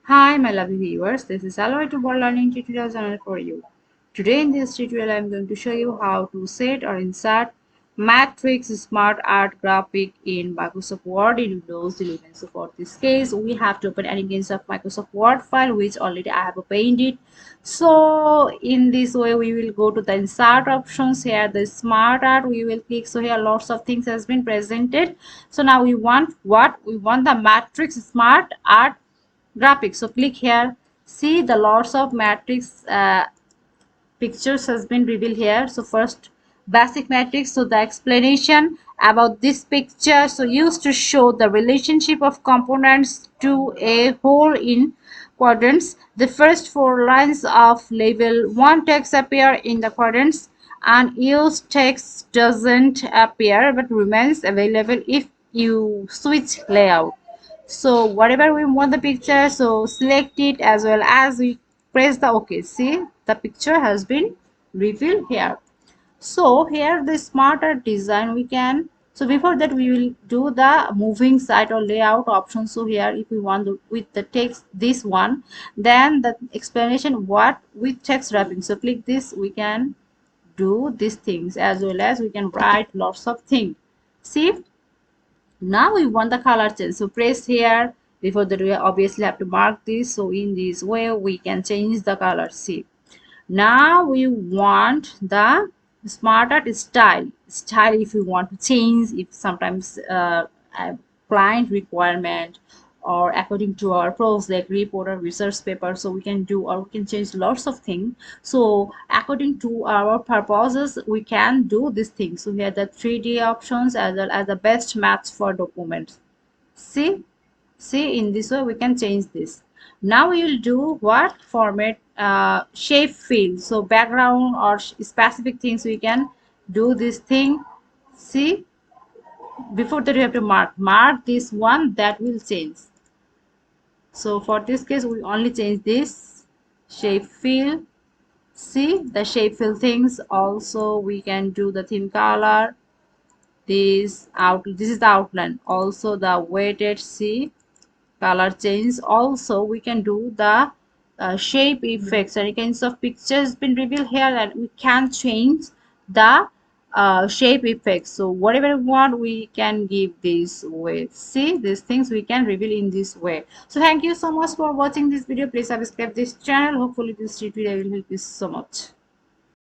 Hi, my lovely viewers. This is Alloy to Board Learning tutorial channel for you. Today in this tutorial, I am going to show you how to set or insert Matrix SmartArt Graphic in Microsoft Word in Windows 11. So for this case, we have to open any kinds of Microsoft Word file, which already I have opened it. So in this way, we will go to the insert options here, the SmartArt. We will click. So here, lots of things has been presented. So now we want what? We want the Matrix SmartArt Graphics. So click here. See the lots of matrix pictures has been revealed here. So first, basic matrix. So the explanation about this picture, so used to show the relationship of components to a whole in quadrants. The first four lines of level 1 text appear in the quadrants, and used text doesn't appear but remains available if you switch layout. So whatever we want the picture, so select it, as well as we press the OK. See, the picture has been revealed here. So here the smarter design we can, so before that we will do the moving site or layout option. So here if we want to, with the text this one, then the explanation what with text wrapping. So click this, we can do these things, as well as we can write lots of things. See, now we want the color change. So press here. Before that we obviously have to mark this. So in this way we can change the color. See, now we want the smart art style if we want to change, if sometimes a client requirement or according to our project report or research paper, so we can do, or we can change lots of things. So according to our purposes we can do this thing. So here the 3D options, as well as the best match for documents. See, in this way we can change this. Now we will do what format, shape fill. So background or specific things we can do this thing. See, before that you have to mark this one, that will change. So for this case we only change this shape fill. See, the shape fill things. Also we can do the theme color, this is the outline, also the weighted. See, color change. Also we can do the shape effects. Any kinds of pictures been revealed here, and we can change the shape effects. So whatever we want we can give this way. See, these things we can reveal in this way. So thank you so much for watching this video. Please subscribe this channel. Hopefully this tutorial will help you so much.